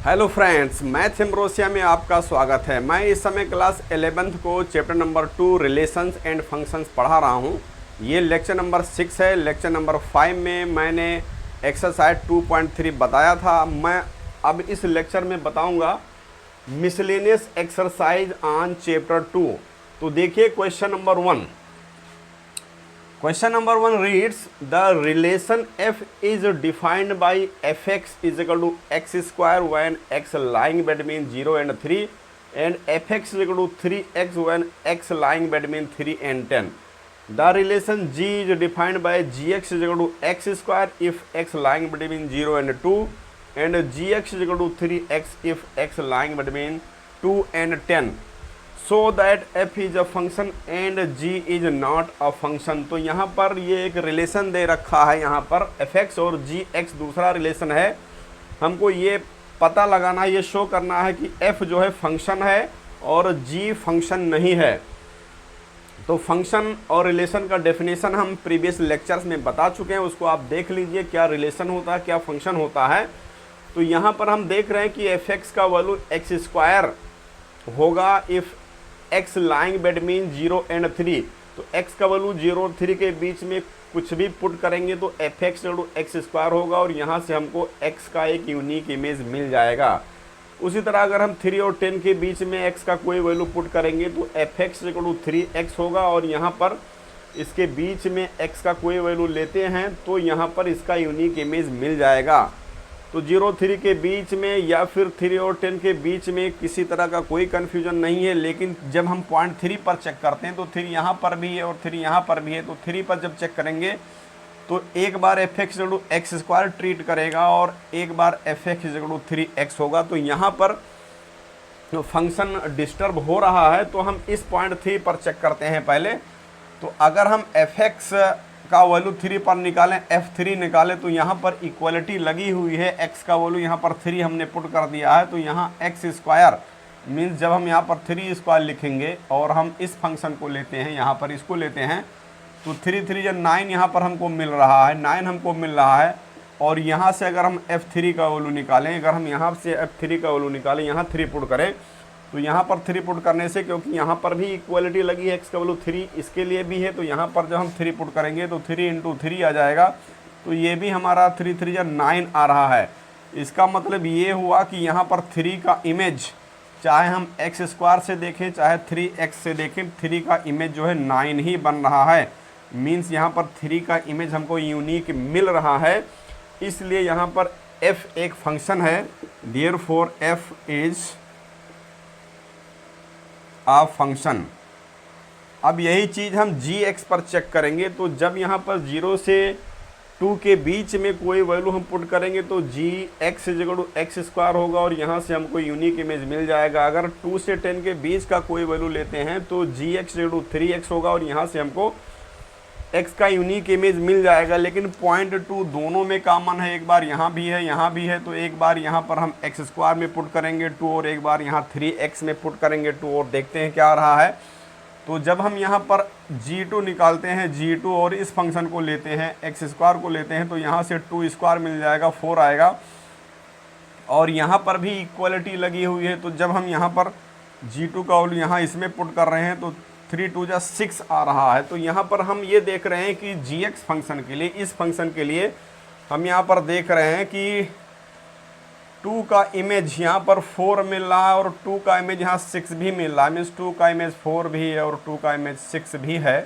Hello friends, math ambrosia में आपका स्वागत है। मैं इस समय क्लास 11th को chapter number 2 relations and functions पढ़ा रहा हूँ। ये लेक्चर नंबर 6 है। लेक्चर नंबर 5 में मैंने एक्सरसाइज 2.3 बताया था। मैं अब इस लेक्चर में बताऊँगा मिसलेनियस एक्सरसाइज ऑन चैप्टर 2। तो देखिए question number 1। Question number 1 reads, the relation f is defined by fx is equal to x square when x lying between 0 and 3 and fx is equal to 3x when x lying between 3 and 10. The relation g is defined by gx is equal to x square if x lying between 0 and 2 and gx is equal to 3x if x lying between 2 and 10. So that f is a function and g is not a function. तो यहाँ पर ये एक relation दे रखा है, यहाँ पर fx और gx दूसरा रिलेशन है। हमको ये पता लगाना, ये शो करना है कि f जो है फंक्शन है और g फंक्शन नहीं है। तो फंक्शन और रिलेशन का डेफिनेशन हम प्रीवियस लेक्चर्स में बता चुके हैं, उसको आप देख लीजिए क्या रिलेशन होता है, क्या फंक्शन होता है। तो यहाँ पर हम देख रहे हैं कि fx का वैल्यू एक्स स्क्वायर होगा if x lying between 0 and 3। तो x का वैल्यू 0 और 3 के बीच में कुछ भी पुट करेंगे तो fx एक्स स्क्वायर होगा और यहाँ से हमको x का एक यूनिक इमेज मिल जाएगा। उसी तरह अगर हम 3 और 10 के बीच में x का कोई वैल्यू पुट करेंगे तो fx 3x होगा और यहाँ पर इसके बीच में x का कोई वैल्यू लेते हैं तो यहाँ पर इसका यूनिक इमेज मिल जाएगा। तो 0 3 के बीच में या फिर 3 और 10 के बीच में किसी तरह का कोई कन्फ्यूजन नहीं है। लेकिन जब हम पॉइंट 3 पर चेक करते हैं तो 3 यहाँ पर भी है और 3 यहाँ पर भी है। तो 3 पर जब चेक करेंगे तो एक बार fx एक्स स्क्वायर ट्रीट करेगा और एक बार fx 3x होगा। तो यहाँ पर फंक्शन डिस्टर्ब हो रहा है। तो हम इस पॉइंट 3 पर चेक करते हैं पहले। तो अगर हम fx का वैल्यू 3 पर निकालें, f3 निकालें तो यहाँ पर इक्वलिटी लगी हुई है। x का वैल्यू यहाँ पर 3 हमने पुट कर दिया है। तो यहाँ एक्स स्क्वायर मीन्स जब हम यहाँ पर 3 स्क्वायर लिखेंगे और हम इस फंक्शन को लेते हैं, यहाँ पर इसको लेते हैं तो 3 3 जब 9 यहाँ पर हमको मिल रहा है, 9 हमको मिल रहा है। और यहाँ से अगर हम f3 का वैल्यू निकालें, अगर हम यहाँ से f3 का वैल्यू निकालें, यहाँ 3 पुट करें तो यहाँ पर 3 पुट करने से, क्योंकि यहाँ पर भी इक्वलिटी लगी है, x का वैल्यू 3 इसके लिए भी है, तो यहाँ पर जब हम 3 पुट करेंगे तो 3 इंटू 3 आ जाएगा। तो ये भी हमारा 3 3 जब 9 आ रहा है। इसका मतलब ये हुआ कि यहाँ पर 3 का इमेज चाहे हम एक्स स्क्वायर से देखें चाहे 3x से देखें, 3 का इमेज जो है 9 ही बन रहा है। मीन्स यहाँ पर 3 का इमेज हमको यूनिक मिल रहा है, इसलिए यहाँ पर f एक फंक्शन है। Therefore f is a function. अब यही चीज़ हम gx पर चेक करेंगे। तो जब यहाँ पर 0 से 2 के बीच में कोई वैल्यू हम पुट करेंगे तो gx एक्स स्क्वायर होगा और यहाँ से हमको यूनिक इमेज मिल जाएगा। अगर 2 से 10 के बीच का कोई वैल्यू लेते हैं तो gx 3x होगा और यहाँ से हमको x का यूनिक इमेज मिल जाएगा। लेकिन पॉइंट 2 दोनों में कॉमन है, एक बार यहाँ भी है यहाँ भी है। तो एक बार यहाँ पर हम एक्स स्क्वायर में पुट करेंगे 2 और एक बार यहाँ 3x में पुट करेंगे 2 और देखते हैं क्या आ रहा है। तो जब हम यहाँ पर g2 निकालते हैं, g2 और इस फंक्शन को लेते हैं, एक्स स्क्वायर को लेते हैं तो यहाँ से 2 स्क्वायर मिल जाएगा, 4 आएगा। और यहाँ पर भी इक्वलिटी लगी हुई है। तो जब हम यहाँ पर g2 का वैल्यू यहाँ इसमें पुट कर रहे हैं तो 3 2 जा 6 आ रहा है। तो यहाँ पर हम ये देख रहे हैं कि gx फंक्शन के लिए, इस फंक्शन के लिए हम यहाँ पर देख रहे हैं कि 2 का इमेज यहाँ पर 4 मिल रहा है और 2 का इमेज यहाँ 6 भी मिल रहा है। मीन्स 2 का इमेज 4 भी है और 2 का इमेज 6 भी है।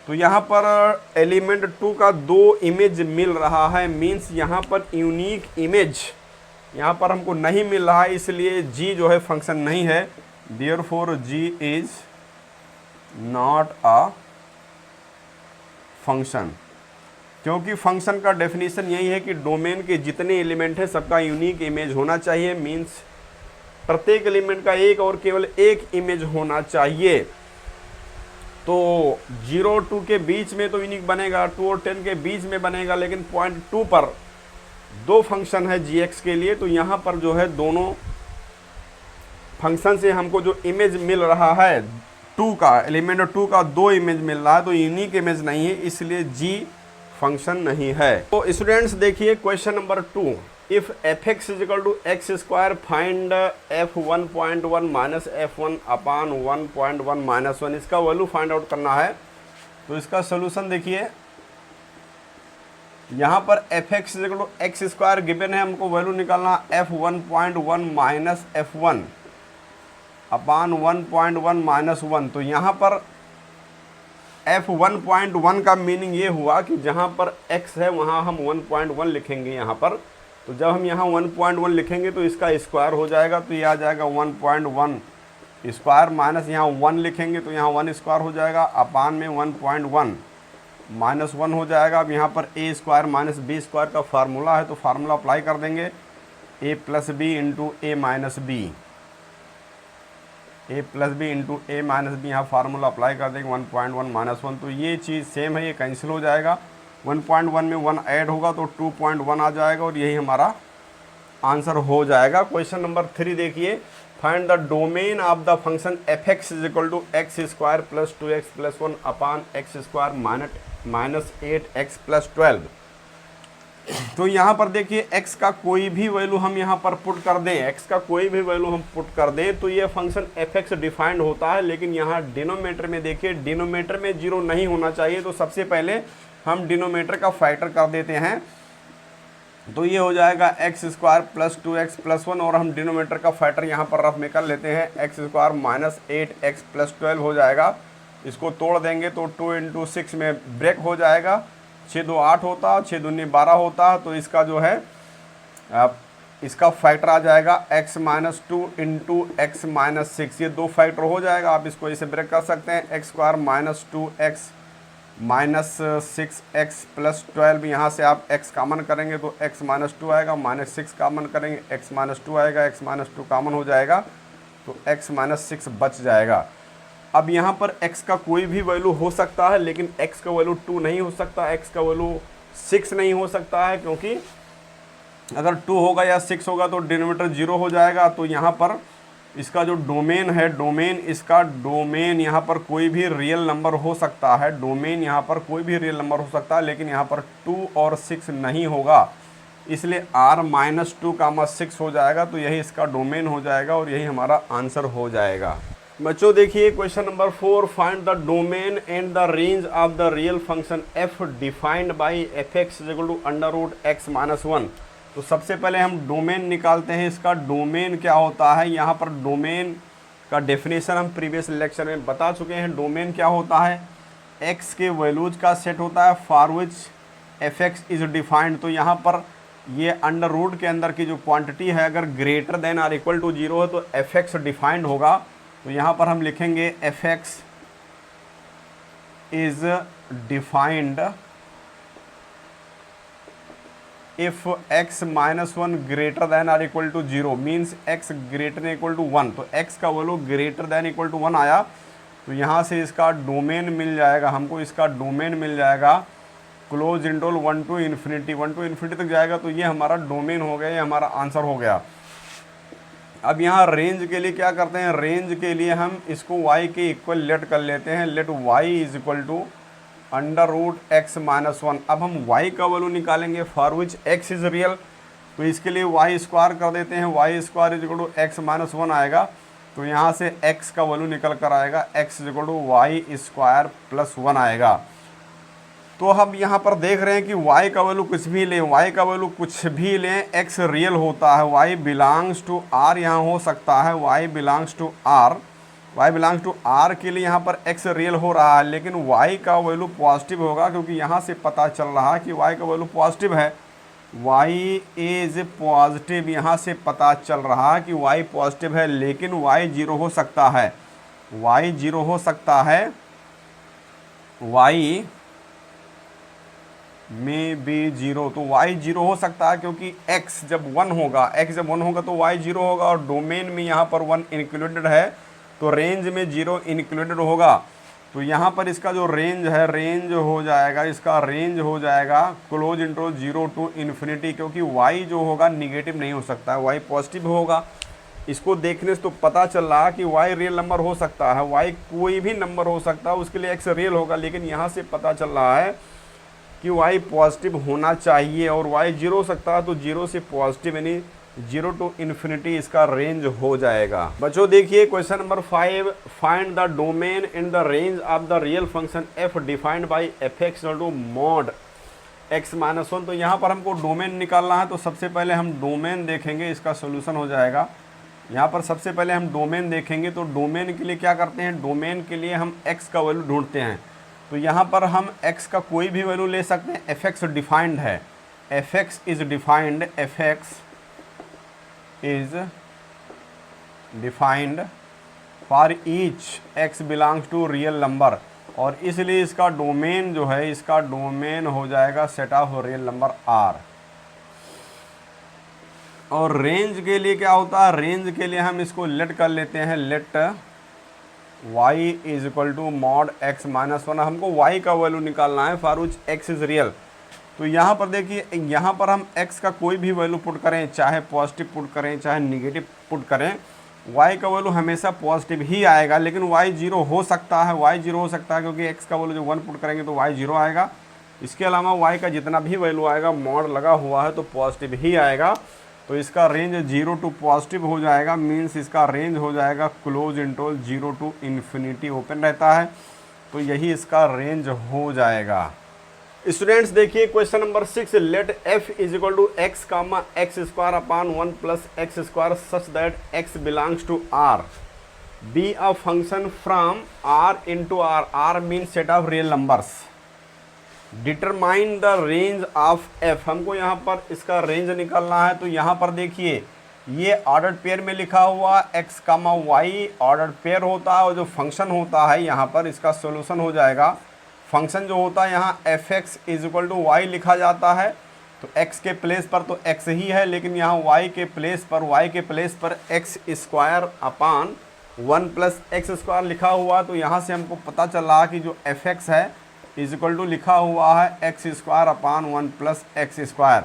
तो यहाँ पर एलिमेंट 2 का 2 इमेज मिल रहा है। मीन्स यहाँ पर यूनिक इमेज यहाँ पर हमको नहीं मिल रहा है, इसलिए g जो है फंक्शन नहीं है। Therefore g is not a function. क्योंकि फंक्शन का डेफिनेशन यही है कि डोमेन के जितने एलिमेंट हैं सबका यूनिक इमेज होना चाहिए। मीन्स प्रत्येक एलिमेंट का एक और केवल एक इमेज होना चाहिए। तो 0 और 2 के बीच में तो यूनिक बनेगा, 2 और 10 के बीच में बनेगा। लेकिन पॉइंट 2 पर 2 फंक्शन है gx के लिए, तो यहाँ पर जो है दोनों फंक्शन से हमको जो इमेज मिल रहा है 2 का, एलिमेंट 2 का 2 इमेज मिल रहा है, तो यूनिक इमेज नहीं है, इसलिए g फंक्शन नहीं है। तो स्टूडेंट्स देखिए question number 2। If f x is equal to x square find f 1.1 minus f 1 upon 1.1 minus 1, इसका वैल्यू फाइंड आउट करना है। तो इसका सोल्यूशन देखिए, यहाँ पर f x is equal to x square given है, हमको वैल्यू निकालना f 1.1 minus f 1 upon 1.1 minus 1। तो यहाँ पर एफ 1.1 का मीनिंग ये हुआ कि जहाँ पर x है वहाँ हम 1.1 लिखेंगे यहाँ पर। तो जब हम यहाँ 1.1 लिखेंगे तो इसका स्क्वायर हो जाएगा, तो ये आ जाएगा 1.1 स्क्वायर माइनस यहाँ 1 लिखेंगे तो यहाँ 1 स्क्वायर हो जाएगा, अपान में 1.1 माइनस 1 हो जाएगा। अब यहाँ पर a square minus b square का फार्मूला है, तो फार्मूला अप्लाई कर देंगे, a plus b into a minus b, a plus b into a minus b, यहाँ फार्मूला अप्लाई कर देंगे 1.1 माइनस 1। तो ये चीज़ सेम है, ये कैंसिल हो जाएगा, 1.1 में 1 ऐड होगा तो 2.1 आ जाएगा और यही हमारा आंसर हो जाएगा। क्वेश्चन नंबर 3 देखिए, find the domain of the function f x is equal to x square plus 2x plus 1 upon x square minus 8x plus 12। तो यहाँ पर देखिए x का कोई भी वैल्यू हम यहाँ पर पुट कर दें, x का कोई भी वैल्यू हम पुट कर दें तो ये फंक्शन एफ एक्स डिफाइंड होता है। लेकिन यहाँ डिनोमीटर में देखिए, डिनोमीटर में 0 नहीं होना चाहिए, तो सबसे पहले हम डिनोमीटर का फैक्टर कर देते हैं। तो ये हो जाएगा x square plus 2x plus 1 और हम डिनोमीटर का फैक्टर यहाँ पर रफ में कर लेते हैं, x square minus 8x plus 12 हो जाएगा। इसको तोड़ देंगे तो 2 इंटू 6 में ब्रेक हो जाएगा, 6 2 8 होता, 6 दूनी 12 होता। तो इसका जो है इसका फैक्टर आ जाएगा x minus 2 into x minus 6, ये 2 फैक्टर हो जाएगा। आप इसको इसे ब्रेक कर सकते हैं, x square minus 2x minus 6x plus 12, यहाँ से आप x कामन करेंगे तो x माइनस 2 आएगा, माइनस 6 कामन करेंगे x माइनस 2 आएगा, x माइनस 2 कामन हो जाएगा तो x माइनस 6 बच जाएगा। अब यहाँ पर x का कोई भी वैल्यू हो सकता है, लेकिन x का वैल्यू 2 नहीं हो सकता, x का वैल्यू 6 नहीं हो सकता है, क्योंकि अगर 2 होगा या 6 होगा तो डिनोमीटर 0 हो जाएगा। तो यहाँ पर इसका जो डोमेन है, इसका डोमेन यहाँ पर कोई भी रियल नंबर हो सकता है, डोमेन यहाँ पर कोई भी रियल नंबर हो सकता है, लेकिन यहाँ पर 2 और 6 नहीं होगा, इसलिए r माइनस 2 कामा 6 हो जाएगा। तो यही इसका डोमेन हो जाएगा और यही हमारा आंसर हो जाएगा। बच्चों देखिए question number 4, find the domain and the range of the real function f defined by f x is equal to under root x minus 1। तो सबसे पहले हम डोमेन निकालते हैं, इसका डोमेन क्या होता है। यहाँ पर डोमेन का डेफिनेशन हम प्रीवियस लेक्चर में बता चुके हैं। डोमेन क्या होता है, x के वैल्यूज का सेट होता है for which F x is defined. तो यहाँ पर ये अंडर रूट के अंदर की जो क्वांटिटी है अगर greater than or equal to 0 है तो एफ एक्स डिफाइंड होगा। तो यहाँ पर हम लिखेंगे f x is defined if x minus 1 greater than or equal to 0 means x greater than equal to 1। तो x का value greater than equal to 1 आया तो यहाँ से इसका डोमेन मिल जाएगा हमको, इसका डोमेन मिल जाएगा क्लोज इंटरवल 1 टू इन्फिनिटी तक जाएगा। तो ये हमारा डोमेन हो गया, ये हमारा आंसर हो गया। अब यहाँ रेंज के लिए क्या करते हैं, रेंज के लिए हम इसको y के इक्वल लेट कर लेते हैं, let y is equal to under root x minus 1। अब हम y का वैल्यू निकालेंगे for which x is real, तो इसके लिए y स्क्वायर कर देते हैं, y square is equal to x minus 1 आएगा। तो यहाँ से x का वैल्यू निकल कर आएगा x is equal to y square plus 1 आएगा। तो हम यहाँ पर देख रहे हैं कि y का वैल्यू कुछ भी लें, y का वैल्यू कुछ भी लें, x रियल होता है, y बिलोंग्स टू r यहाँ हो सकता है, y बिलोंग्स टू r के लिए यहाँ पर x रियल हो रहा है, लेकिन y का वैल्यू पॉजिटिव होगा क्योंकि यहाँ से पता चल रहा है कि y का वैल्यू पॉजिटिव है, y इज पॉजिटिव, यहाँ से पता चल रहा है कि y पॉजिटिव है, लेकिन y 0 हो सकता है, y 0 हो सकता है, y में बी 0। तो y 0 हो सकता है क्योंकि x जब 1 होगा, तो y 0 होगा और डोमेन में यहाँ पर 1 इंक्लूडेड है तो रेंज में 0 इंक्लूडेड होगा। तो यहाँ पर इसका जो रेंज है, रेंज हो जाएगा, इसका रेंज हो जाएगा क्लोज इंटरवल 0 टू इन्फिनिटी, क्योंकि y जो होगा निगेटिव नहीं हो सकता है, y पॉजिटिव होगा। इसको देखने से तो पता चल रहा है कि y रियल नंबर हो सकता है, y कोई भी नंबर हो सकता है, उसके लिए x रियल होगा, लेकिन यहाँ से पता चल रहा है कि y पॉजिटिव होना चाहिए और y जीरो हो सकता है, तो जीरो से पॉजिटिव यानी 0 टू इन्फिनिटी इसका रेंज हो जाएगा। बच्चों देखिए question number 5, find the domain in the range of the real function f defined by f(x) to mod x-1। तो यहाँ पर हमको डोमेन निकालना है, तो सबसे पहले हम डोमेन देखेंगे, इसका सोल्यूशन हो जाएगा। यहाँ पर सबसे पहले हम डोमेन देखेंगे, तो डोमेन के लिए क्या करते हैं, डोमेन के लिए हम x का वैल्यू ढूंढते हैं। तो यहाँ पर हम x का कोई भी वैल्यू ले सकते हैं, f(x) डिफाइंड है, f(x) is defined, f(x) is defined for each x belongs to real number, और इसलिए इसका डोमेन जो है, इसका डोमेन हो जाएगा set of real number R। और रेंज के लिए क्या होता है, रेंज के लिए हम इसको लेट कर लेते हैं, let y is equal to mod x-1। हमको y का वैल्यू निकालना है for which x is real. तो यहाँ पर देखिए, यहाँ पर हम x का कोई भी वैल्यू पुट करें, चाहे पॉजिटिव पुट करें चाहे निगेटिव पुट करें, y का वैल्यू हमेशा पॉजिटिव ही आएगा। लेकिन y जीरो हो सकता है, y जीरो हो सकता है क्योंकि x का वैल्यू जो 1 पुट करेंगे तो y जीरो आएगा। इसके अलावा y का जितना भी वैल्यू आएगा, मॉड लगा हुआ है तो पॉजिटिव ही आएगा। तो इसका रेंज 0 टू पॉजिटिव हो जाएगा, मीन्स इसका रेंज हो जाएगा close interval 0 to infinity open रहता है, तो यही इसका रेंज हो जाएगा। स्टूडेंट्स देखिए question number 6, let f is equal to x comma x square upon 1 plus x square such that x belongs to R be a function from R into r, r mean set of real numbers. Determine the range of f, हमको यहाँ पर इसका range निकालना है। तो यहाँ पर देखिए ये ऑर्डर्ड पेयर में लिखा हुआ x कामा y ऑर्डर्ड पेयर होता है, और जो फंक्शन होता है यहाँ पर इसका सोल्यूशन हो जाएगा। फंक्शन जो होता है यहाँ f(x) is equal to Y लिखा जाता है, तो x के प्लेस पर तो x ही है, लेकिन यहाँ y के प्लेस पर x square upon 1 plus x square लिखा हुआ। तो यहाँ से हमको पता चला कि जो f(x) है इज इक्वल टू लिखा हुआ है x square upon 1 plus x square.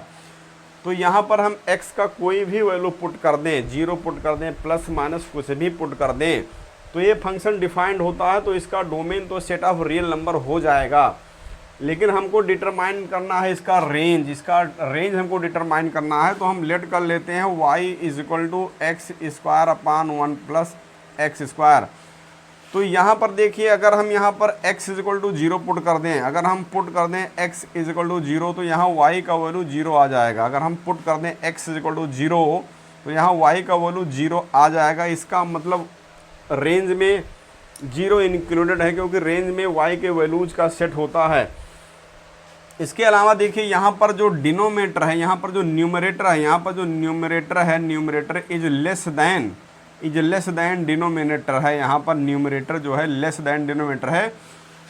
तो यहाँ पर हम x का कोई भी वैल्यू पुट कर दें, 0 पुट कर दें, प्लस माइनस कुछ भी पुट कर दें, तो ये फंक्शन डिफाइंड होता है, तो इसका डोमेन तो सेट ऑफ रियल नंबर हो जाएगा। लेकिन हमको डिटरमाइन करना है इसका रेंज, हमको डिटरमाइन करना है। तो हम लेट कर लेते हैं y is equal to x square upon 1 plus x square. तो यहाँ पर देखिए, अगर हम यहाँ पर x is equal to 0 put कर दें, अगर हम पुट कर दें x इज इक्वल टू 0, तो यहाँ y का वैल्यू 0 आ जाएगा। अगर हम पुट कर दें x इज इक्वल टू 0, तो यहाँ y का वैल्यू 0 आ जाएगा। इसका मतलब रेंज में 0 इंक्लूडेड है, क्योंकि रेंज में y के वैल्यूज का सेट होता है। इसके अलावा देखिए यहाँ पर जो डिनोमिनेटर है, यहाँ पर जो न्यूमरेटर है, numerator is less than denominator है। यहाँ पर न्यूमरेटर जो है लेस दैन डिनोमिनेटर है,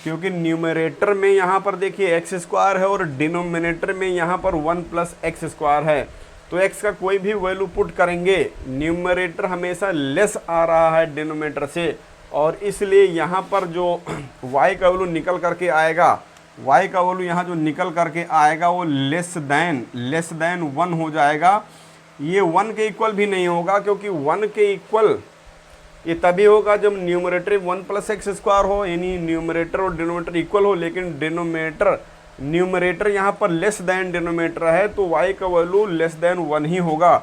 क्योंकि न्यूमरेटर में यहाँ पर देखिए एक्स स्क्वायर है और डिनोमिनेटर में यहाँ पर 1 प्लस एक्स स्क्वायर है। तो x का कोई भी वैल्यू पुट करेंगे, न्यूमरेटर हमेशा लेस आ रहा है डिनोमिनेटर से, और इसलिए यहाँ पर जो y का वैल्यू निकल करके आएगा, y का वैल्यू यहाँ जो निकल करके आएगा वो लेस दैन 1 हो जाएगा। ये 1 के इक्वल भी नहीं होगा, क्योंकि 1 के इक्वल ये तभी होगा जब न्यूमरेटर 1 प्लस एक्स स्क्वायर हो, यानी न्यूमरेटर और डिनोमिनेटर इक्वल हो। लेकिन न्यूमरेटर यहाँ पर लेस दैन डिनोमिनेटर है, तो y का वैल्यू लेस दैन 1 ही होगा।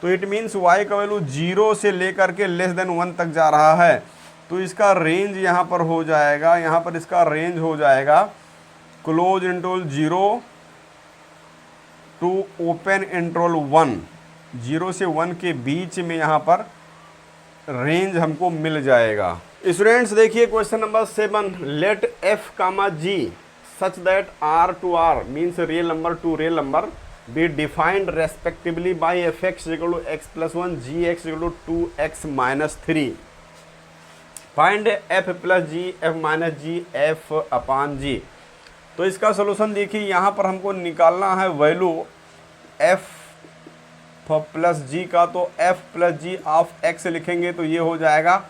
तो इट मीन्स y का वैल्यू 0 से लेकर के लेस दैन 1 तक जा रहा है। तो इसका रेंज यहाँ पर हो जाएगा, इसका रेंज हो जाएगा close interval 0 to open interval 1, 0 से 1 के बीच में यहाँ पर रेंज हमको मिल जाएगा। स्टूडेंट्स देखिए question number 7, let f comma g such that R to R means real number to real number be defined respectively by f(x) equal to x plus 1, gx equal to 2x minus 3. Find f plus g, f minus g, f upon g. तो इसका solution देखिए, यहाँ पर हमको निकालना है value f plus g का। तो f plus g of x लिखेंगे तो ये हो जाएगा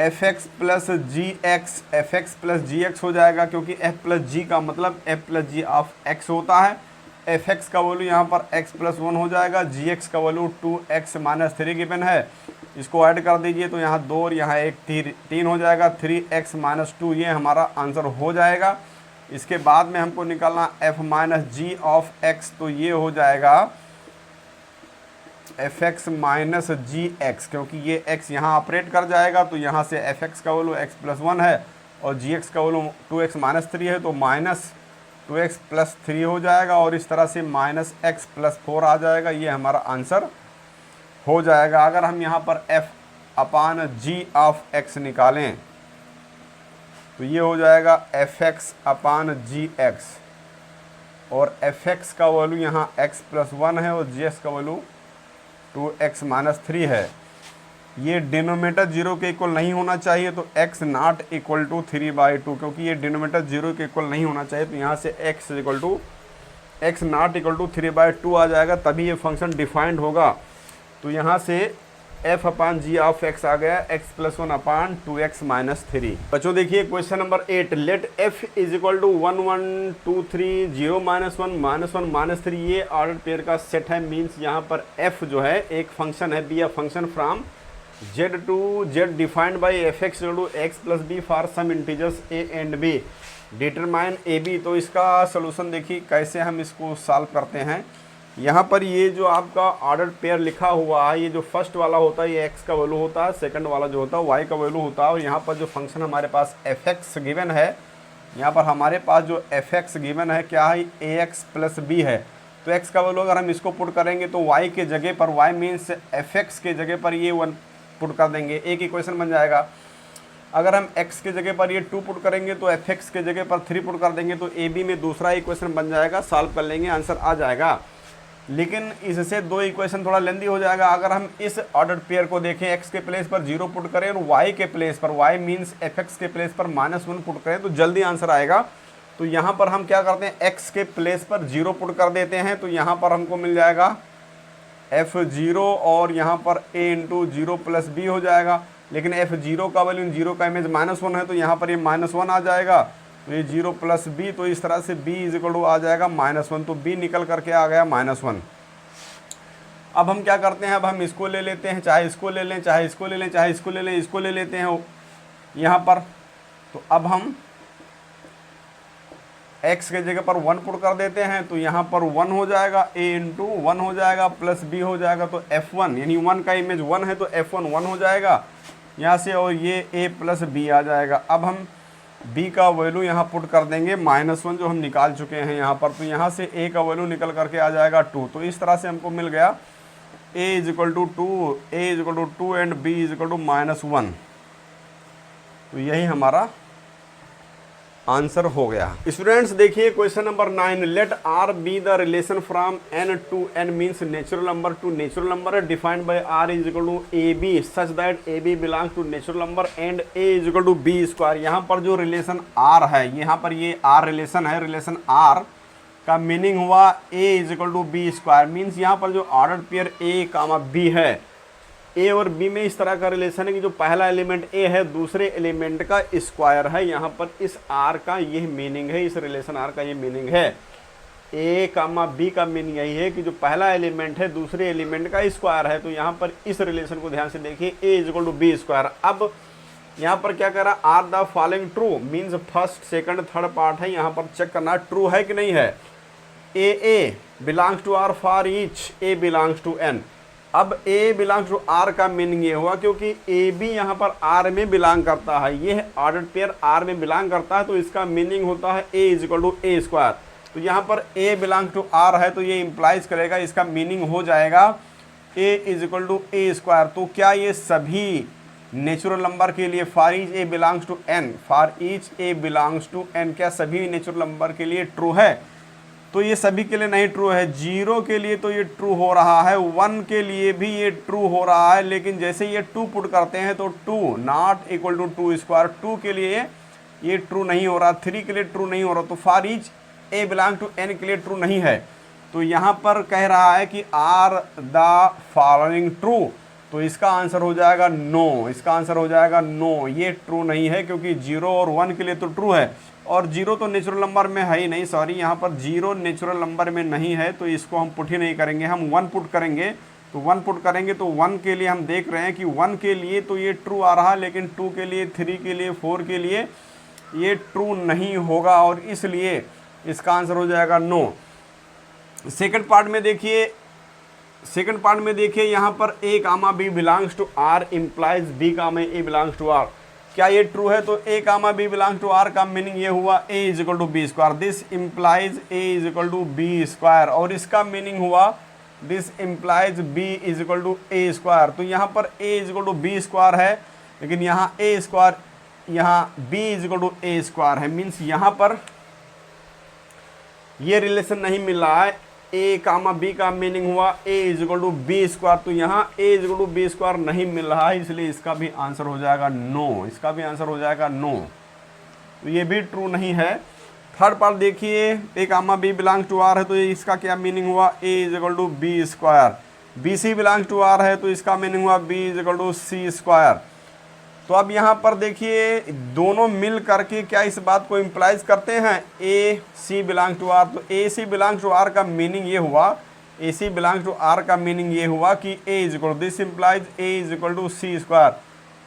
fx प्लस जी एक्स हो जाएगा, क्योंकि f प्लस जी का मतलब f plus ji of x होता है। fx का वैल्यू यहाँ पर x प्लस 1 हो जाएगा, gx का वैल्यू 2x माइनस 3 गिवन है। इसको ऐड कर दीजिए तो यहाँ 2 और यहाँ 1 3 हो जाएगा, 3x माइनस 2 ये हमारा आंसर हो जाएगा। इसके बाद में हमको निकालना f minus g of x, तो ये हो जाएगा f x minus g x, क्योंकि ये x यहाँ ऑपरेट कर जाएगा तो यहाँ से एफ एक्स का वैल्यू x प्लस 1 है और जी एक्स का वैल्यू 2x माइनस 3 है, तो माइनस 2x प्लस 3 हो जाएगा और इस तरह से माइनस x प्लस 4 आ जाएगा। ये हमारा आंसर हो जाएगा। अगर हम यहाँ पर f upon g of x निकालें तो ये हो जाएगा f x upon g x, और एफ एक्स का वैल्यू यहाँ x प्लस 1 है और जी एक्स का वैल्यू 2x माइनस 3 है। ये डिनोमिनेटर जीरो के इक्वल नहीं होना चाहिए, तो x नॉट इक्वल टू 3/2, क्योंकि ये डिनोमिनेटर जीरो के इक्वल नहीं होना चाहिए, तो यहाँ से x नॉट इक्वल टू 3/2 आ जाएगा, तभी ये फंक्शन डिफाइंड होगा। तो यहाँ से f upon g of x आ गया x प्लस 1 अपान 2x माइनस 3। बच्चों देखिए question number 8, let f is equal to 1 1 2 3 0 minus 1 minus 1 minus 3, ये ऑर्डर पेयर का सेट है। मीन्स यहाँ पर f जो है एक फंक्शन है, be a function from z to z defined by f x to x plus b for some integers a and b, determine a b. तो इसका सोल्यूशन देखिए कैसे हम इसको सॉल्व करते हैं। यहाँ पर ये जो आपका ऑर्डर पेयर लिखा हुआ है, ये जो फर्स्ट वाला होता है ये x का वैल्यू होता है, सेकंड वाला जो होता है y का वैल्यू होता है, और यहाँ पर जो फंक्शन हमारे पास एफ एक्स गिवन है, यहाँ पर हमारे पास जो एफ एक्स गिवन है क्या है, ए एक्स प्लस बी है। तो x का वैल्यू अगर हम इसको पुट करेंगे तो y के जगह पर, y मीन्स एफ एक्स के जगह पर ये 1 पुट कर देंगे, एक इक्वेशन बन जाएगा। अगर हम x के जगह पर ये 2 पुट करेंगे तो एफ एक्स के जगह पर 3 पुट कर देंगे, तो ए बी में दूसरा इक्वेशन बन जाएगा, सॉल्व कर लेंगे, आंसर आ जाएगा। लेकिन इससे 2 इक्वेशन थोड़ा लेंदी हो जाएगा। अगर हम इस ऑर्डर पेयर को देखें, x के प्लेस पर 0 पुट करें और y के प्लेस पर, y मीन्स एफ एक्स के प्लेस पर -1 पुट करें तो जल्दी आंसर आएगा। तो यहाँ पर हम क्या करते हैं, x के प्लेस पर 0 पुट कर देते हैं, तो यहाँ पर हमको मिल जाएगा f0 और यहाँ पर a इंटू 0 प्लस b हो जाएगा। लेकिन f0 का वैल्यू 0 का इमेज -1 है, तो यहाँ पर ये -1 आ जाएगा, तो ये 0 प्लस b, तो इस तरह से b इज इक्वल टू आ जाएगा -1, तो b निकल करके आ गया -1। अब हम क्या करते हैं, अब हम इसको ले लेते हैं, चाहे इसको ले लें, चाहे इसको ले लें, चाहे इसको ले लें, इसको ले लेते हैं यहाँ पर। तो अब हम x के जगह पर 1 पुट कर देते हैं, तो यहाँ पर 1 हो जाएगा, a इंटू 1 हो जाएगा प्लस b हो जाएगा, तो f1 यानी 1 का इमेज 1 है, तो f1 1 हो जाएगा यहाँ से, और ये a प्लस b आ जाएगा। अब हम b का वैल्यू यहाँ पुट कर देंगे -1 जो हम निकाल चुके हैं यहाँ पर, तो यहाँ से a का वैल्यू निकल करके आ जाएगा 2। तो इस तरह से हमको मिल गया a is equal to 2 and b is equal to -1। तो यही हमारा आंसर हो गया। स्टूडेंट्स देखिए question number 9, let r be the relation from n to n means natural number to natural number है, defined by r is equal to A B such that A B belongs to natural number and a is equal to B square. यहाँ पर जो relation r है, यहाँ पर ये r relation है, relation r का मीनिंग हुआ a is equal to B square. Means यहाँ पर जो order pair a comma b है, ए और बी में इस तरह का रिलेशन है कि जो पहला एलिमेंट ए है दूसरे एलिमेंट का स्क्वायर है। यहाँ पर इस आर का यह मीनिंग है, इस रिलेशन आर का ये मीनिंग है। ए कामा बी का मीनिंग यही है कि जो पहला एलिमेंट है दूसरे एलिमेंट का स्क्वायर है। तो यहाँ पर इस रिलेशन को ध्यान से देखिए, A is equal to B square. अब यहाँ पर क्या कह रहा है, are the following true means first second third part है, यहाँ पर चेक करना ट्रू है कि नहीं है। A belongs to R for each A belongs to N. अब a बिलोंग्स टू r का मीनिंग ये हुआ क्योंकि ए बी यहाँ पर r में बिलोंग करता है, ये ऑर्डर पेयर r में बिलोंग करता है, तो इसका मीनिंग होता है a is equal to A square. तो यहाँ पर a बिलोंग टू r है, तो ये इंप्लाइज करेगा, इसका मीनिंग हो जाएगा a is equal to A square. तो क्या ये सभी नेचुरल नंबर के लिए for each a belongs to n, for each a belongs to n, क्या सभी नेचुरल नंबर के लिए ट्रू है? तो ये सभी के लिए नहीं ट्रू है। 0 के लिए तो ये ट्रू हो रहा है, 1 के लिए भी ये ट्रू हो रहा है, लेकिन जैसे ये 2 पुट करते हैं तो 2 नॉट इक्वल टू 2 स्क्वायर, 2 के लिए ये ट्रू नहीं हो रहा, 3 के लिए ट्रू नहीं हो रहा, तो for each a belong to n के लिए ट्रू नहीं है। तो यहाँ पर कह रहा है कि आर द फॉलोइंग ट्रू, तो इसका आंसर हो जाएगा नो, इसका आंसर हो जाएगा नो, ये ट्रू नहीं है क्योंकि 0 और 1 के लिए तो ट्रू है, और 0 तो नेचुरल नंबर में है ही नहीं, सॉरी यहाँ पर 0 नेचुरल नंबर में नहीं है, तो इसको हम पुट ही नहीं करेंगे, हम 1 पुट करेंगे। तो 1 पुट करेंगे तो 1 के लिए हम देख रहे हैं कि 1 के लिए तो ये ट्रू आ रहा है, लेकिन 2 के लिए, 3 के लिए, 4 के लिए ये ट्रू नहीं होगा और इसलिए इसका आंसर हो जाएगा नो। सेकंड पार्ट में देखिए यहाँ पर A comma B belongs to R implies B comma A belongs to R. क्या ये ट्रू है? तो A comma B belongs to R का मीनिंग ये हुआ A is equal to B square, this implies A is equal to B square, और इसका meaning हुआ this implies B is equal to A square. तो यहाँ पर A is equal to B square है, लेकिन यहाँ ए स्क्वायर, यहाँ b is equal to A square है। मीन्स यहाँ पर ये रिलेशन नहीं मिल रहा है। ए कामा बी का मीनिंग हुआ A is equal to B square, तो यहाँ A is equal to B square नहीं मिल रहा है, इसलिए इसका भी आंसर हो जाएगा नो। इसका भी आंसर हो जाएगा नो, तो ये भी ट्रू नहीं है। थर्ड पार्ट देखिए, A comma B belongs to R है, तो इसका क्या मीनिंग हुआ A is equal to B square. B C belongs to R है, तो इसका मीनिंग हुआ B is equal to C square. तो अब यहाँ पर देखिए दोनों मिल करके क्या इस बात को इम्प्लाइज करते हैं, A C belong to R. तो A C belong to R का मीनिंग ये हुआ, A C belong to R का मीनिंग ये हुआ कि A is equal to, this implies A is equal to C square.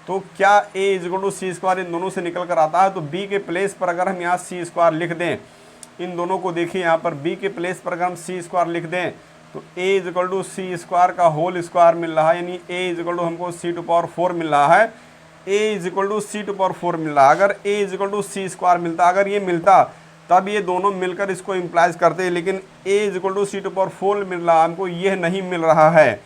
तो क्या A is equal to C square इन दोनों से निकल कर आता है? तो बी के प्लेस पर अगर हम यहाँ सी स्क्वायर लिख दें, इन दोनों को देखिए यहाँ पर बी के प्लेस पर अगर हम सी स्क्वायर लिख दें तो A is equal to C square का होल स्क्वायर मिल रहा है, यानी ए इज इक्वल टू हमको सी टू पावर 4 मिल रहा है, A is equal to C to power 4 मिल रहा है। अगर A is equal to C square मिलता, अगर ये मिलता तब ये दोनों मिलकर इसको इम्प्लाइज करते हैं, लेकिन A is equal to C to power 4 मिल रहा है, हमको ये नहीं मिल रहा है,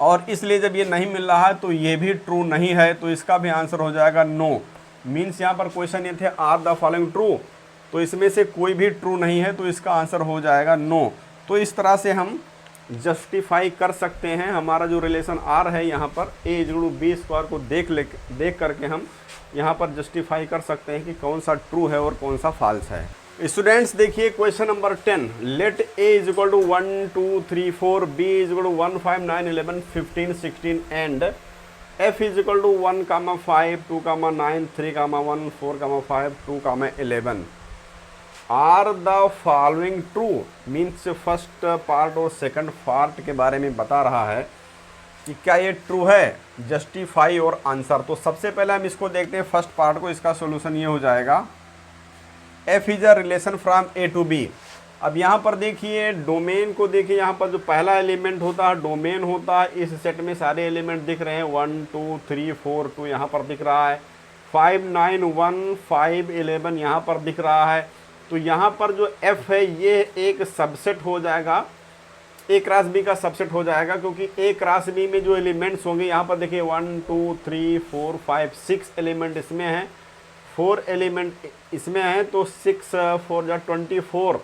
और इसलिए जब ये नहीं मिल रहा है तो ये भी ट्रू नहीं है, तो इसका भी आंसर हो जाएगा नो। मीन्स यहाँ पर क्वेश्चन ये थे आर द फॉलोइंग ट्रू, तो इसमें से कोई भी ट्रू नहीं है, तो इसका आंसर हो जाएगा नो। तो इस तरह से हम जस्टिफाई कर सकते हैं हमारा जो रिलेशन आर है, यहाँ पर A is equal to B square को देख करके हम यहाँ पर जस्टिफाई कर सकते हैं कि कौन सा ट्रू है और कौन सा फॉल्स है। स्टूडेंट्स देखिए question number 10, let a is equal to 1 2 3 4, b is equal to 1 5 9 11 15 16 and f is equal to 1 5 2 9 3 1 4 5 2 11। Are the following true. Means first part और सेकंड पार्ट के बारे में बता रहा है कि क्या ये ट्रू है, जस्टिफाई और आंसर। तो सबसे पहले हम इसको देखते हैं फर्स्ट पार्ट को, इसका सॉल्यूशन ये हो जाएगा f is a relation from a to b. अब यहाँ पर देखिए डोमेन को देखिए, यहाँ पर जो पहला एलिमेंट होता है डोमेन होता है, इस सेट में सारे एलिमेंट दिख रहे हैं 1 2 3 4 2 यहाँ पर दिख रहा है, 5 9 1 5 11 यहाँ पर दिख रहा है। तो यहाँ पर जो f है ये एक सबसेट हो जाएगा, ए क्रॉस बी का सबसेट हो जाएगा, क्योंकि ए क्रॉस बी में जो एलिमेंट्स होंगे यहाँ पर देखिए 1 2 3 4 5 6 एलिमेंट इसमें हैं, 4 एलिमेंट इसमें हैं, तो 6 4 जा 24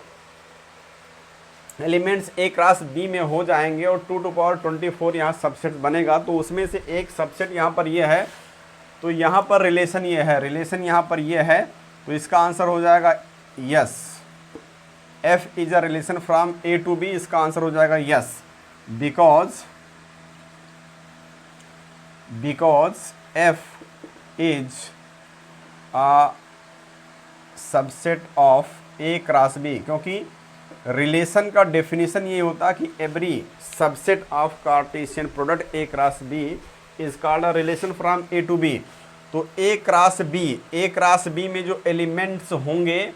एलिमेंट्स ए क्रॉस बी में हो जाएंगे और 2 टू पावर 24 यहाँ सबसेट बनेगा। तो उसमें से एक सबसेट यहाँ पर ये है, तो यहाँ पर रिलेशन ये है, रिलेशन यहाँ पर ये है, तो इसका आंसर हो जाएगा yes. F is a relation from a to b, इसका आंसर हो जाएगा yes, because f is a subset of a cross b, क्योंकि रिलेशन का डेफिनेशन ये होता है कि every subset of Cartesian product a cross b is called a relation from a to b. तो ए क्रॉस बी में जो elements होंगे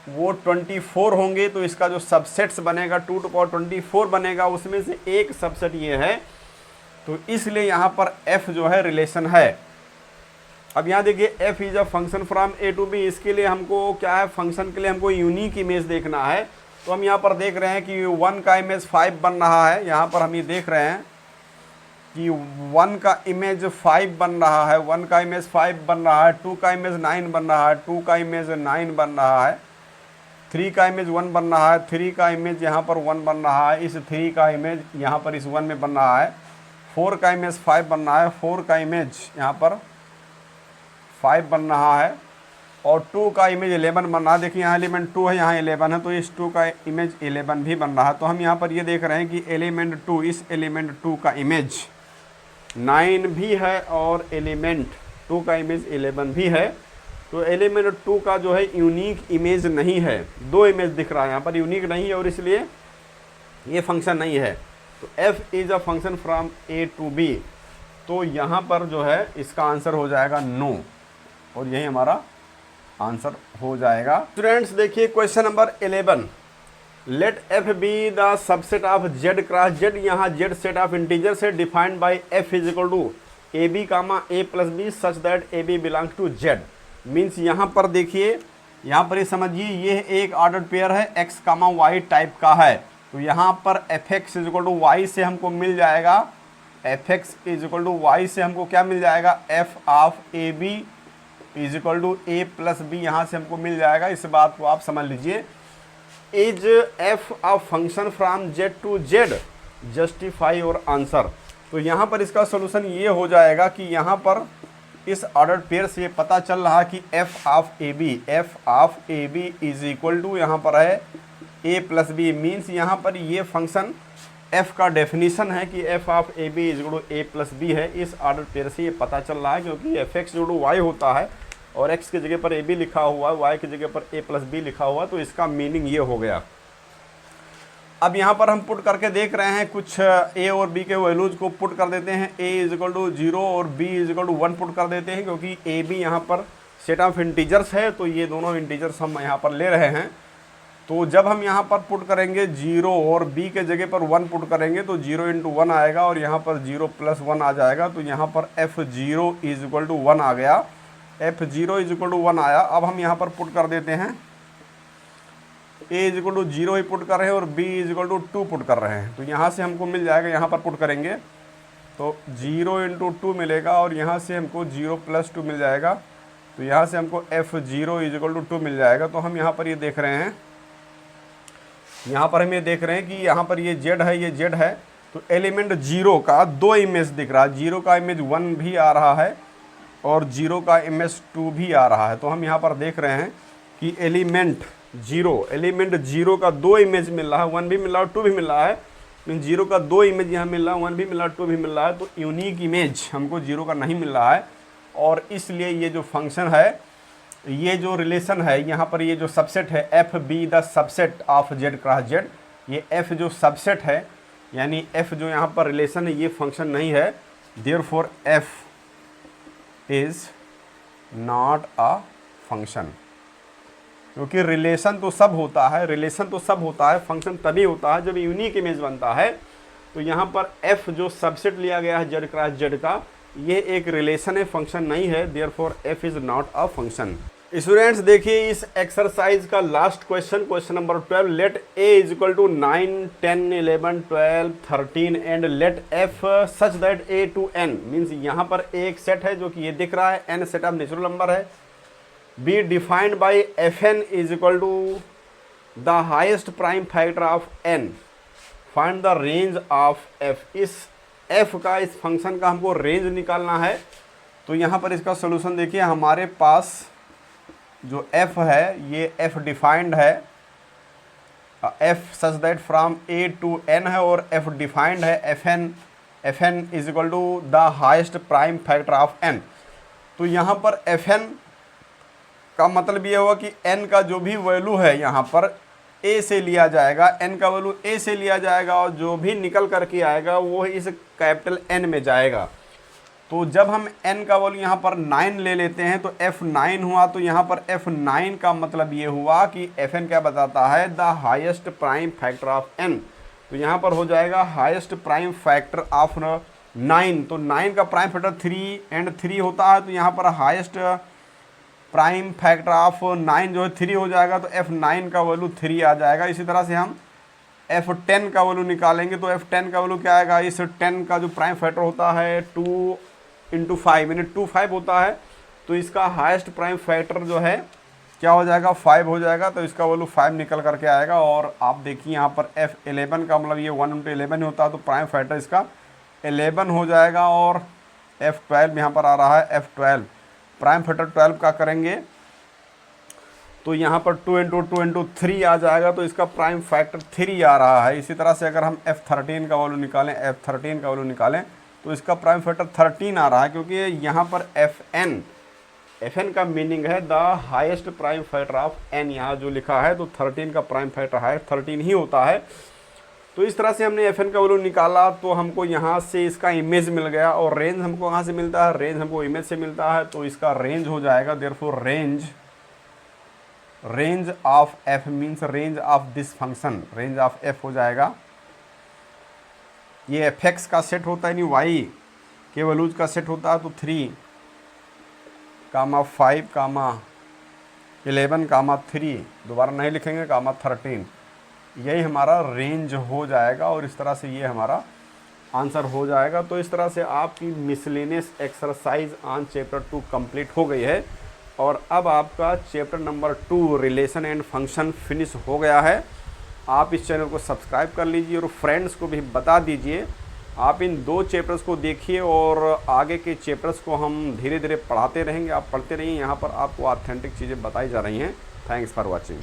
वो 24 होंगे, तो इसका जो सबसेट्स बनेगा 2 टू पावर 24 बनेगा, उसमें से एक सबसेट ये है, तो इसलिए यहाँ पर f जो है रिलेशन है। अब यहाँ देखिए f is a function from a to b, इसके लिए हमको क्या है, फंक्शन के लिए हमको यूनिक इमेज देखना है। तो हम यहाँ पर देख रहे हैं कि 1 का इमेज 5 बन रहा है, यहाँ पर हम ये देख रहे हैं कि 1 का इमेज 5 बन रहा है, 1 का इमेज 5 बन रहा है, 2 का इमेज 9 बन रहा है, 2 का इमेज 9 बन रहा है, 3 का इमेज 1 बन रहा है, 3 का इमेज यहाँ पर 1 बन रहा है, इस 3 का इमेज यहाँ पर इस 1 में बन रहा है, 4 का इमेज 5 बन रहा है, 4 का इमेज यहाँ पर 5 बन रहा है, और 2 का इमेज 11 बन रहा है। देखिए यहाँ एलिमेंट 2 है, यहाँ 11 है, तो इस 2 का इमेज 11 भी बन रहा है। तो हम यहाँ पर ये देख रहे हैं कि एलिमेंट 2, इस एलिमेंट 2 का इमेज 9 भी है और एलिमेंट 2 का इमेज 11 भी है। तो एलिमेंट 2 का जो है यूनिक इमेज नहीं है, 2 इमेज दिख रहा है यहाँ पर, यूनिक नहीं है, और इसलिए ये फंक्शन नहीं है। तो f is a function from a to b, तो यहाँ पर जो है इसका आंसर हो जाएगा नो, और यही हमारा आंसर हो जाएगा। स्टूडेंट्स देखिए question number 11, let f be the subset of z cross z. यहाँ जेड सेट ऑफ इंटीजर से defined by f is equal to A b comma a plus b such that A B belongs to z. Means यहाँ पर देखिए, यहाँ पर ये समझिए ये एक ऑर्डर्ड पेयर है, एक्स कामा वाई टाइप का है। तो यहाँ पर f x is equal to y से हमको मिल जाएगा, f x is equal to y से हमको क्या मिल जाएगा, f of a b is equal to a plus b यहाँ से हमको मिल जाएगा। इस बात को आप समझ लीजिए। Is f a function from z to z, justify और आंसर। तो यहाँ पर इसका सोल्यूशन ये हो जाएगा कि यहाँ पर इस ऑर्डर्ड पेयर से पता चल रहा कि f of a b is equal to यहाँ पर है ए प्लस बी। मीन्स यहाँ पर ये फंक्शन एफ का डेफिनेशन है कि f of a b is equal to a plus b है। इस ऑर्डर पेयर से ये पता चल रहा है, क्योंकि f x equal to y होता है और एक्स की जगह पर ए बी लिखा हुआ है, वाई की जगह पर ए प्लस बी लिखा हुआ है, तो इसका मीनिंग ये हो गया। अब यहाँ पर हम पुट करके देख रहे हैं, कुछ ए और बी के वैल्यूज को पुट कर देते हैं। ए इज इक्वल टू 0 और b is equal to 1 put कर देते हैं, क्योंकि ए बी यहाँ पर सेट ऑफ इंटीजर्स है, तो ये दोनों इंटीजर्स हम यहाँ पर ले रहे हैं। तो जब हम यहाँ पर पुट करेंगे 0 और b के जगह पर 1 पुट करेंगे तो 0 इंटू 1 आएगा और यहाँ पर 0 प्लस 1 आ जाएगा। तो यहाँ पर f0 इज इक्वल टू 1 आ गया, f0 इज इक्वल टू 1 आया। अब हम यहाँ पर पुट कर देते हैं, a इज इक्वल टू 0 ही पुट कर रहे हैं और b is equal to 2 put कर रहे हैं। तो यहाँ से हमको मिल जाएगा, यहाँ पर पुट करेंगे तो 0 इंटू 2 मिलेगा और यहाँ से हमको 0 प्लस 2 मिल जाएगा। तो यहाँ से हमको f0 इज इक्वल टू 2 मिल जाएगा। तो हम यहाँ पर ये देख रहे हैं, यहाँ पर हम ये देख रहे हैं कि यहाँ पर ये z है, ये z है। तो एलिमेंट 0 का 2 इमेज दिख रहा है, 0 का इमेज 1 भी आ रहा है और 0 का इमेज 2 भी आ रहा है। तो हम यहाँ पर देख रहे हैं कि एलिमेंट 0 का 2 इमेज मिल रहा है, 1 भी मिल रहा है 2 भी मिल रहा है। लेकिन 0 का 2 इमेज यहाँ मिल रहा है, 1 भी मिल रहा है 2 भी मिल रहा है। तो यूनिक इमेज हमको 0 का नहीं मिल रहा है और इसलिए ये जो फंक्शन है, ये जो रिलेशन है यहाँ पर, ये जो सबसेट है F be the subset of z cross Z, ये एफ जो सबसेट है यानी एफ जो यहाँ पर रिलेशन है, ये फंक्शन नहीं है। Therefore f is not a function, क्योंकि रिलेशन तो सब होता है, फंक्शन तभी होता है जब यूनिक इमेज बनता है। तो यहाँ पर एफ जो सबसेट लिया गया है जेड क्रॉस जेड का, ये एक रिलेशन है, फंक्शन नहीं है। Therefore f is not a function. Students देखिए इस एक्सरसाइज का last question, question number 12, let a is equal to 9, 10, 11, 12, 13 and let f such that a to n. Means यहाँ पर एक सेट है जो कि ये दिख रहा है, N set of natural number है। B defined by F N is equal to the highest prime factor of N, find the range of F. इस एफ का, इस फंक्शन का हमको रेंज निकालना है। तो यहाँ पर इसका सोल्यूशन देखिए, हमारे पास जो f है ये f डिफाइंड है, f such that from a to n है और f डिफाइंड है F N is equal to the highest prime factor of n। तो यहाँ पर fn का मतलब ये हुआ कि n का जो भी वैल्यू है यहाँ पर a से लिया जाएगा, n का वैल्यू a से लिया जाएगा और जो भी निकल करके आएगा वो इस कैपिटल N में जाएगा। तो जब हम n का वैल्यू यहाँ पर 9 ले लेते हैं तो f9 हुआ। तो यहाँ पर f9 का मतलब ये हुआ कि fn क्या बताता है, the highest prime factor of n। तो यहाँ पर हो जाएगा हाईएस्ट प्राइम फैक्टर ऑफ 9। तो 9 का प्राइम फैक्टर 3 एंड 3 होता है। तो यहाँ पर हाईएस्ट प्राइम फैक्टर ऑफ 9 जो है 3 हो जाएगा। तो f9 का वैल्यू 3 आ जाएगा। इसी तरह से हम f10 का वैल्यू निकालेंगे तो f10 का वैल्यू क्या आएगा, इस 10 का जो प्राइम फैक्टर होता है 2 इंटू 5 यानी 25 होता है। तो इसका हाईएस्ट प्राइम फैक्टर जो है क्या हो जाएगा, 5 हो जाएगा। तो इसका वैल्यू 5 निकल करके आएगा। और आप देखिए यहाँ पर f11 का मतलब ये 1 इंटू 11 होता है। तो प्राइम फैक्टर इसका 11 हो जाएगा। और f12 यहाँ पर आ रहा है, f12 प्राइम फैक्टर 12 का करेंगे तो यहाँ पर 2 इंटू 3 आ जाएगा। तो इसका प्राइम फैक्टर 3 आ रहा है। इसी तरह से अगर हम f13 का वैल्यू निकालें, f13 का वैल्यू निकालें तो इसका प्राइम फैक्टर 13 आ रहा है, क्योंकि यहाँ पर fn का मीनिंग है the highest prime factor of n, यहाँ जो लिखा है। तो 13 का प्राइम फैक्टर है 13 ही होता है। तो इस तरह से हमने fn का वैल्यू निकाला तो हमको यहाँ से इसका इमेज मिल गया। और रेंज हमको कहाँ से मिलता है, रेंज हमको इमेज से मिलता है। तो इसका रेंज हो जाएगा, therefore range range of F means range of this function, range of F हो जाएगा, ये एफ एक्स का सेट होता है नहीं वाई के वैल्यूज का सेट होता है, तो 3, 5, 11, 3, दोबारा नहीं लिखेंगे, 13, यही हमारा रेंज हो जाएगा और इस तरह से ये हमारा आंसर हो जाएगा। तो इस तरह से आपकी miscellaneous exercise on chapter 2 complete हो गई है और अब आपका chapter number 2 relation and function finish हो गया है। आप इस चैनल को सब्सक्राइब कर लीजिए और फ्रेंड्स को भी बता दीजिए। आप इन 2 चैप्टर्स को देखिए और आगे के चैप्टर्स को हम धीरे धीरे पढ़ाते रहेंगे, आप पढ़ते रहिए, यहाँ पर आपको ऑथेंटिक चीज़ें बताई जा रही हैं। Thanks for watching.